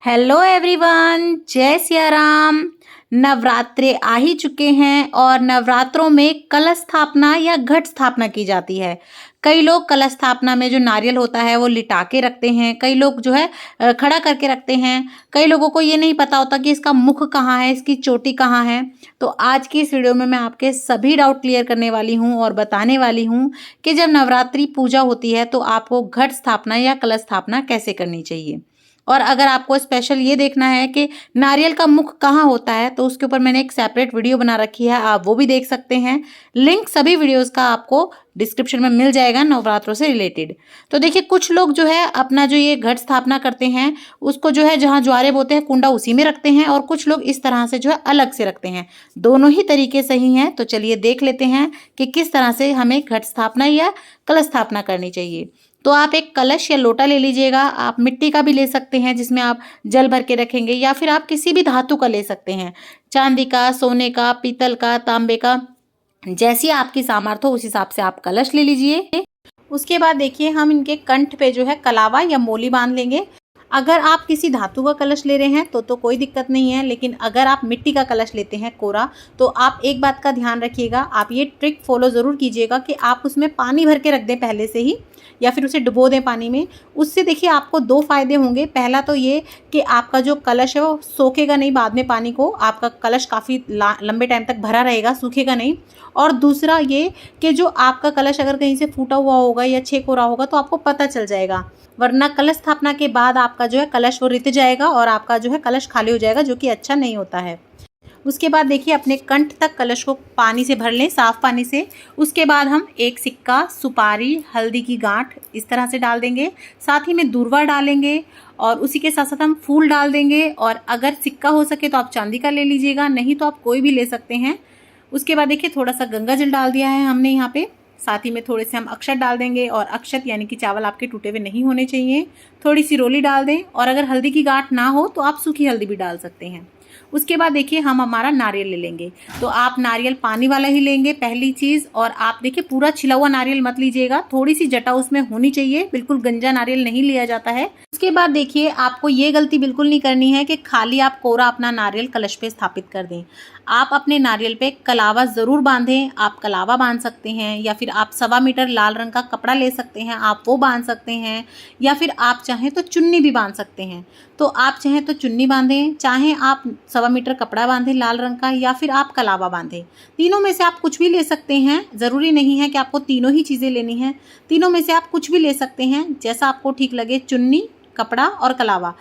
Hello everyone, जय सिया राम। नवरात्रे आ ही चुके हैं और नवरात्रों में कलश स्थापना या घट स्थापना की जाती है। कई लोग कलश स्थापना में जो नारियल होता है वो लिटा के रखते हैं, कई लोग जो है खड़ा करके रखते हैं। कई लोगों को ये नहीं पता होता कि इसका मुख कहाँ है, इसकी चोटी कहाँ है। तो आज की इस वीडियो में मैं आपके सभी डाउट क्लियर करने वाली हूँ और बताने वाली हूँ कि जब नवरात्रि पूजा होती है तो आपको घट स्थापना या कलश स्थापना कैसे करनी चाहिए। और अगर आपको स्पेशल ये देखना है कि नारियल का मुख कहाँ होता है तो उसके ऊपर मैंने एक सेपरेट वीडियो बना रखी है, आप वो भी देख सकते हैं। लिंक सभी वीडियोस का आपको डिस्क्रिप्शन में मिल जाएगा नवरात्रों से रिलेटेड। तो देखिए, कुछ लोग जो है अपना जो ये घट स्थापना करते हैं उसको जो है जहाँ ज्वारे बोते हैं कुंडा उसी में रखते हैं, और कुछ लोग इस तरह से जो है अलग से रखते हैं। दोनों ही तरीके सही हैं। तो चलिए देख लेते हैं कि किस तरह से हमें घट स्थापना या कलश स्थापना करनी चाहिए। तो आप एक कलश या लोटा ले लीजिएगा, आप मिट्टी का भी ले सकते हैं जिसमें आप जल भर के रखेंगे, या फिर आप किसी भी धातु का ले सकते हैं, चांदी का, सोने का, पीतल का, तांबे का, जैसी आपकी सामर्थ्य हो उस हिसाब से आप कलश ले लीजिए। उसके बाद देखिए, हम इनके कंठ पे जो है कलावा या मोली बांध लेंगे। अगर आप किसी धातु का कलश ले रहे हैं तो कोई दिक्कत नहीं है, लेकिन अगर आप मिट्टी का कलश लेते हैं कोरा, तो आप एक बात का ध्यान रखिएगा, आप ये ट्रिक फॉलो ज़रूर कीजिएगा कि आप उसमें पानी भर के रख दें पहले से ही, या फिर उसे डुबो दें पानी में। उससे देखिए आपको दो फायदे होंगे। पहला तो ये कि आपका जो कलश है वो सोखेगा नहीं बाद में पानी को, आपका कलश काफ़ी लंबे टाइम तक भरा रहेगा, सूखेगा नहीं। और दूसरा ये कि जो आपका कलश अगर कहीं से फूटा हुआ होगा या छेक हो रहा होगा तो आपको पता चल जाएगा, वरना कलश स्थापना के बाद आपका जो है कलश वो रित जाएगा और आपका जो है कलश खाली हो जाएगा, जो कि अच्छा नहीं होता है। उसके बाद देखिए, अपने कंठ तक कलश को पानी से भर लें, साफ पानी से। उसके बाद हम एक सिक्का, सुपारी, हल्दी की गांठ इस तरह से डाल देंगे, साथ ही में दूर्वा डालेंगे, और उसी के साथ साथ हम फूल डाल देंगे। और अगर सिक्का हो सके तो आप चांदी का ले लीजिएगा, नहीं तो आप कोई भी ले सकते हैं। उसके बाद देखिए, थोड़ा सा गंगा जल डाल दिया है हमने यहाँ पे, साथ ही में थोड़े से हम अक्षत डाल देंगे। और अक्षत यानी कि चावल आपके टूटे हुए नहीं होने चाहिए। थोड़ी सी रोली डाल दें, और अगर हल्दी की गांठ ना हो तो आप सूखी हल्दी भी डाल सकते हैं। उसके बाद देखिए, हम हमारा नारियल ले लेंगे। तो आप नारियल पानी वाला ही लेंगे पहली चीज़। और आप देखिए, पूरा छिला हुआ नारियल मत लीजिएगा, थोड़ी सी जटा उसमें होनी चाहिए, बिल्कुल गंजा नारियल नहीं लिया जाता है। उसके बाद देखिए, आपको ये गलती बिल्कुल नहीं करनी है कि खाली आप कोरा अपना नारियल कलश पे स्थापित कर दें। आप अपने नारियल पे कलावा ज़रूर बांधें। आप कलावा बांध सकते हैं, या फिर आप 1.25 मीटर लाल रंग का कपड़ा ले सकते हैं, आप वो बांध सकते हैं, या फिर आप चाहें तो चुन्नी भी बांध सकते हैं। तो आप चाहें तो चुन्नी बांधें, चाहें आप 1.25 मीटर कपड़ा बांधें लाल रंग का, या फिर आप कलावा बांधें। तीनों में से आप कुछ भी ले सकते हैं, ज़रूरी नहीं है कि आपको तीनों ही चीज़ें लेनी हैं। तीनों में से आप कुछ भी ले सकते हैं, जैसा आपको ठीक लगे। चुन्नी, कपड़ा और कलावा,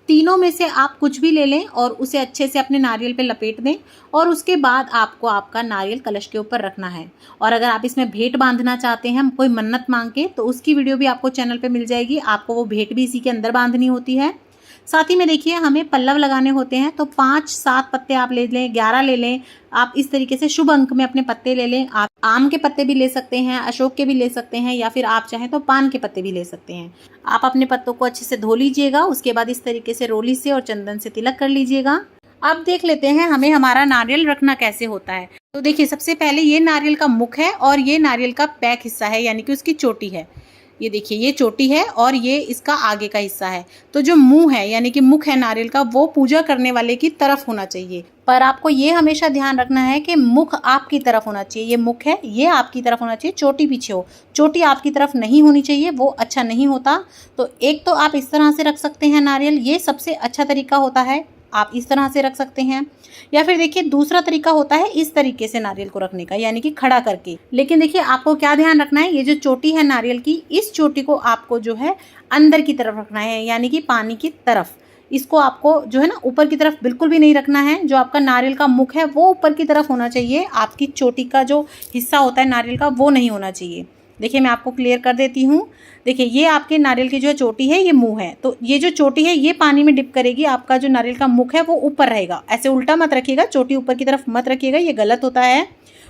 तीनों में से आप कुछ भी ले लें और उसे अच्छे से अपने नारियल पे लपेट दें। और उसके बाद आपको आपका नारियल कलश के ऊपर रखना है। और अगर आप इसमें भेंट बांधना चाहते हैं, कोई मन्नत मांग के, तो उसकी वीडियो भी आपको चैनल पे मिल जाएगी। आपको वो भेंट भी इसी के अंदर बांधनी होती है। साथ ही में देखिए, हमें पल्लव लगाने होते हैं, तो 5-7 पत्ते आप ले लें, 11 ले लें। आप इस तरीके से शुभ अंक में अपने पत्ते ले लें। आप आम के पत्ते भी ले सकते हैं, अशोक के भी ले सकते हैं, या फिर आप चाहें तो पान के पत्ते भी ले सकते हैं। आप अपने पत्तों को अच्छे से धो लीजिएगा। उसके बाद इस तरीके से रोली से और चंदन से तिलक कर लीजिएगा। अब देख लेते हैं हमें हमारा नारियल रखना कैसे होता है। तो देखिए, सबसे पहले ये नारियल का मुख है और ये नारियल का बैक हिस्सा है, यानी कि उसकी चोटी है। ये देखिए, ये चोटी है और ये इसका आगे का हिस्सा है। तो जो मुंह है यानी कि मुख है नारियल का, वो पूजा करने वाले की तरफ होना चाहिए। पर आपको ये हमेशा ध्यान रखना है कि मुख आपकी तरफ होना चाहिए। ये मुख है, ये आपकी तरफ होना चाहिए, चोटी पीछे हो। चोटी आपकी तरफ नहीं होनी चाहिए, वो अच्छा नहीं होता। तो एक तो आप इस तरह से रख सकते हैं नारियल, ये सबसे अच्छा तरीका होता है, आप इस तरह से रख सकते हैं। या फिर देखिए, दूसरा तरीका होता है इस तरीके से नारियल को रखने का, यानी कि खड़ा करके। लेकिन देखिए, आपको क्या ध्यान रखना है, ये जो चोटी है नारियल की, इस चोटी को आपको जो है अंदर की तरफ रखना है, यानी कि पानी की तरफ। इसको आपको जो है ना ऊपर की तरफ बिल्कुल भी नहीं रखना है। जो आपका नारियल का मुख है वो ऊपर की तरफ होना चाहिए, आपकी चोटी का जो हिस्सा होता है नारियल का वो नहीं होना चाहिए। देखिए, मैं आपको क्लियर कर देती हूँ। देखिए, ये आपके नारियल की जो चोटी है, ये मुंह है। तो ये जो चोटी है ये पानी में डिप करेगी, आपका जो नारियल का मुख है वो ऊपर रहेगा। ऐसे उल्टा मत रखिएगा, चोटी ऊपर की तरफ मत रखिएगा, ये गलत होता है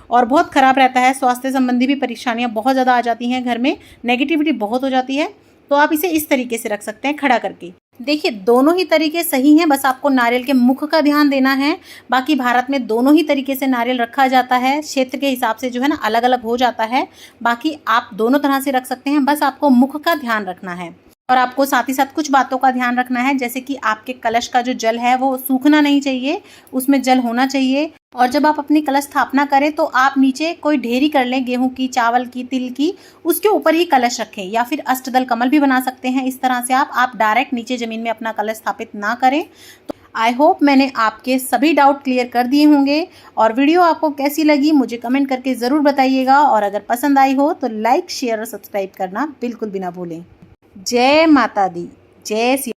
और बहुत ख़राब रहता है। स्वास्थ्य संबंधी भी परेशानियाँ बहुत ज़्यादा आ जाती हैं, घर में नेगेटिविटी बहुत हो जाती है। तो आप इसे इस तरीके से रख सकते हैं, खड़ा करके। देखिए, दोनों ही तरीके सही हैं, बस आपको नारियल के मुख का ध्यान देना है। बाकी भारत में दोनों ही तरीके से नारियल रखा जाता है, क्षेत्र के हिसाब से जो है ना अलग अलग हो जाता है। बाकी आप दोनों तरह से रख सकते हैं, बस आपको मुख का ध्यान रखना है। और आपको साथ ही साथ कुछ बातों का ध्यान रखना है, जैसे कि आपके कलश का जो जल है वो सूखना नहीं चाहिए, उसमें जल होना चाहिए। और जब आप अपनी कलश स्थापना करें तो आप नीचे कोई ढेरी कर लें, गेहूं की, चावल की, तिल की, उसके ऊपर ही कलश रखें, या फिर अष्टदल कमल भी बना सकते हैं। इस तरह से आप डायरेक्ट नीचे जमीन में अपना कलश स्थापित ना करें। तो आई होप मैंने आपके सभी डाउट क्लियर कर दिए होंगे। और वीडियो आपको कैसी लगी मुझे कमेंट करके ज़रूर बताइएगा, और अगर पसंद आई हो तो लाइक, शेयर और सब्सक्राइब करना बिल्कुल भी ना भूलें। जय माता दी, जय श्री